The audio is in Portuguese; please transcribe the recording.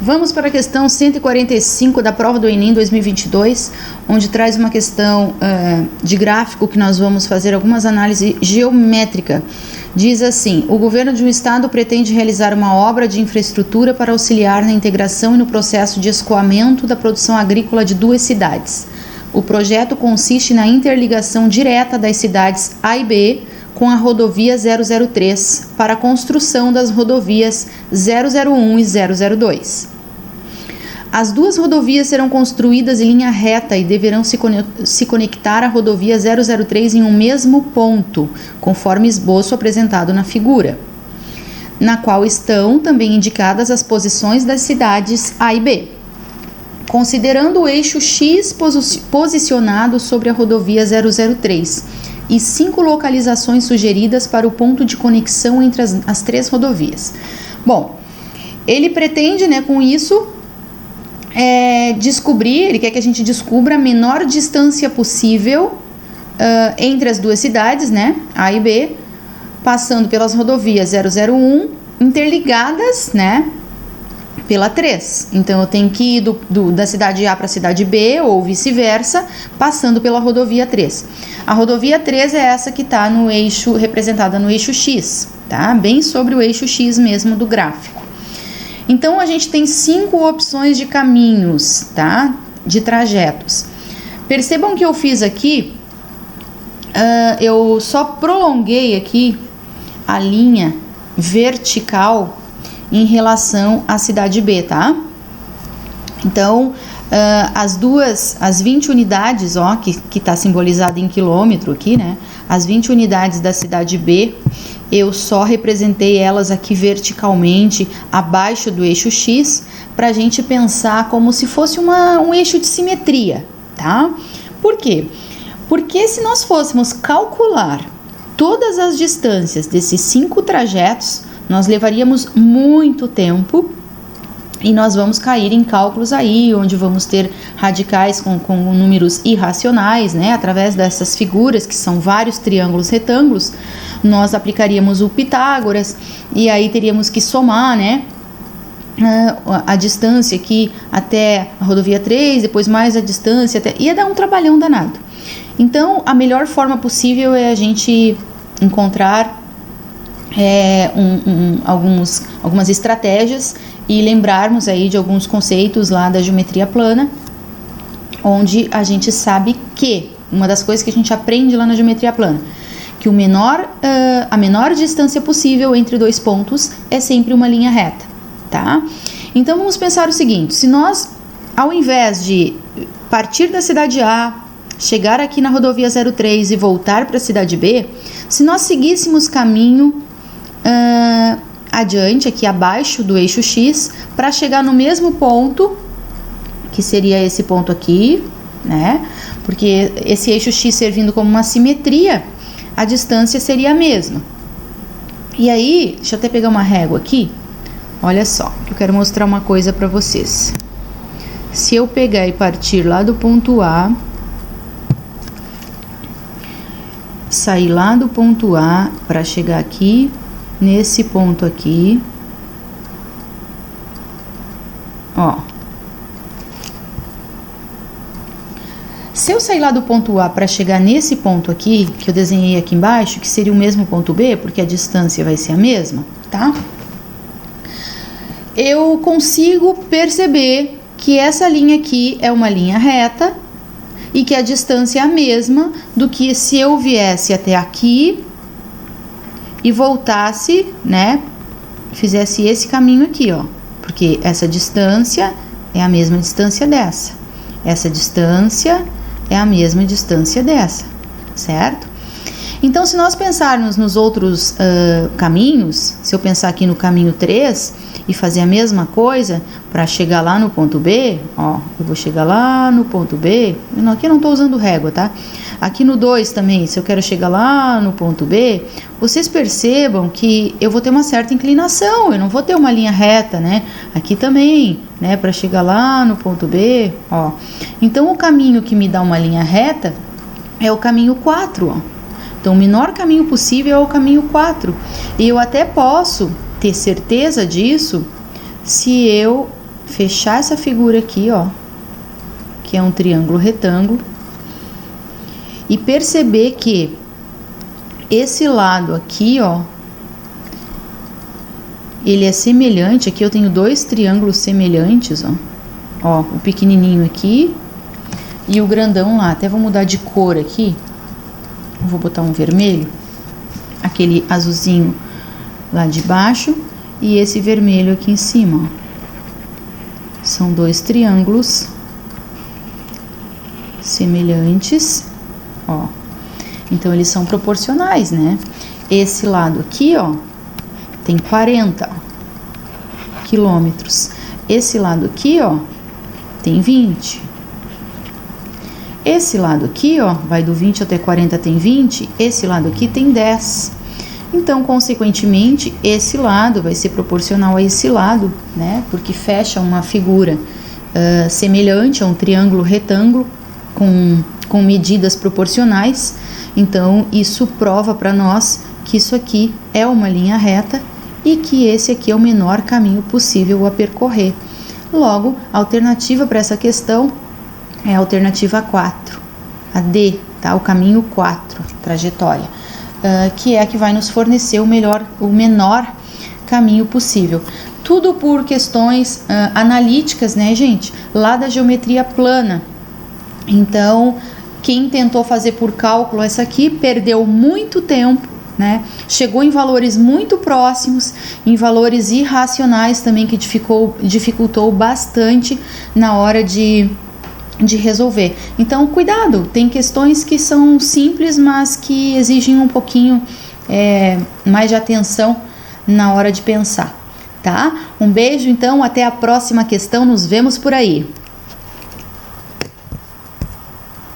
Vamos para a questão 145 da prova do Enem 2022, onde traz uma questão de gráfico que nós vamos fazer algumas análises geométricas. Diz assim: o governo de um estado pretende realizar uma obra de infraestrutura para auxiliar na integração e no processo de escoamento da produção agrícola de duas cidades. O projeto consiste na interligação direta das cidades A e B com a rodovia 003 para a construção das rodovias 001 e 002. As duas rodovias serão construídas em linha reta e deverão se conectar à rodovia 003 em um mesmo ponto, conforme esboço apresentado na figura, na qual estão também indicadas as posições das cidades A e B. Considerando o eixo X posicionado sobre a rodovia 003 e 5 localizações sugeridas para o ponto de conexão entre as três rodovias. Bom, ele pretende, com isso, ele quer que a gente descubra a menor distância possível entre as duas cidades, A e B, passando pelas rodovias 001 interligadas, pela 3. Então eu tenho que ir da cidade A para a cidade B ou vice-versa, passando pela rodovia 3. A rodovia 3 é essa que está no eixo, representada no eixo X, tá? Bem sobre o eixo X mesmo do gráfico. Então a gente tem 5 opções de caminhos, tá? De trajetos. Percebam que eu fiz aqui, eu só prolonguei aqui a linha vertical em relação à cidade B, tá? Então, as 20 unidades, que está simbolizado em quilômetro aqui, as 20 unidades da cidade B, eu só representei elas aqui verticalmente, abaixo do eixo X, para a gente pensar como se fosse um eixo de simetria, tá? Por quê? Porque se nós fôssemos calcular todas as distâncias desses 5 trajetos, nós levaríamos muito tempo e nós vamos cair em cálculos aí, onde vamos ter radicais com números irracionais, através dessas figuras, que são vários triângulos retângulos, nós aplicaríamos o Pitágoras e aí teríamos que somar, a distância aqui até a rodovia 3, depois mais a distância, ia dar um trabalhão danado. Então, a melhor forma possível é a gente encontrar algumas estratégias e lembrarmos aí de alguns conceitos lá da geometria plana, onde a gente sabe que uma das coisas que a gente aprende lá na geometria plana, que a menor distância possível entre dois pontos é sempre uma linha reta, tá? Então vamos pensar o seguinte: se nós, ao invés de partir da cidade A, chegar aqui na rodovia 03 e voltar para a cidade B, se nós seguíssemos caminho adiante, aqui abaixo do eixo X, para chegar no mesmo ponto, que seria esse ponto aqui, porque esse eixo X servindo como uma simetria, a distância seria a mesma. E aí, deixa eu até pegar uma régua aqui, olha só, eu quero mostrar uma coisa para vocês. Se eu pegar e partir lá do ponto A, sair lá do ponto A para chegar aqui, nesse ponto aqui, se eu sair lá do ponto A para chegar nesse ponto aqui, que eu desenhei aqui embaixo, que seria o mesmo ponto B, porque a distância vai ser a mesma, tá? Eu consigo perceber que essa linha aqui é uma linha reta e que a distância é a mesma do que se eu viesse até aqui e voltasse, fizesse esse caminho aqui, porque essa distância é a mesma distância dessa, essa distância é a mesma distância dessa, certo? Então, se nós pensarmos nos outros caminhos, se eu pensar aqui no caminho 3 e fazer a mesma coisa para chegar lá no ponto B, eu vou chegar lá no ponto B, aqui eu não estou usando régua, tá? Aqui no 2 também, se eu quero chegar lá no ponto B, vocês percebam que eu vou ter uma certa inclinação, eu não vou ter uma linha reta, Aqui também, para chegar lá no ponto B, Então, o caminho que me dá uma linha reta é o caminho 4, Então, o menor caminho possível é o caminho 4. E eu até posso ter certeza disso se eu fechar essa figura aqui, ó, que é um triângulo retângulo, e perceber que esse lado aqui, ó, ele é semelhante. Aqui eu tenho dois triângulos semelhantes, ó. Ó, o pequenininho aqui e o grandão lá. Até vou mudar de cor aqui. Vou botar um vermelho, aquele azulzinho lá de baixo e esse vermelho aqui em cima, ó. São dois triângulos semelhantes, ó. Então eles são proporcionais, né? Esse lado aqui, ó, tem 40 quilômetros. Esse lado aqui, ó, tem 20. Esse lado aqui, ó, vai do 20 até 40, tem 20. Esse lado aqui tem 10. Então, consequentemente, esse lado vai ser proporcional a esse lado, né? Porque fecha uma figura semelhante a um triângulo retângulo com medidas proporcionais. Então, isso prova para nós que isso aqui é uma linha reta e que esse aqui é o menor caminho possível a percorrer. Logo, a alternativa para essa questão é a alternativa 4, a D, tá? O caminho 4, trajetória, que é a que vai nos fornecer o menor caminho possível. Tudo por questões analíticas, né, gente? Lá da geometria plana. Então, quem tentou fazer por cálculo essa aqui perdeu muito tempo, né? Chegou em valores muito próximos, em valores irracionais também, que dificultou bastante na hora de resolver. Então, cuidado, tem questões que são simples, mas que exigem um pouquinho mais de atenção na hora de pensar, tá? Um beijo, então, até a próxima questão, nos vemos por aí.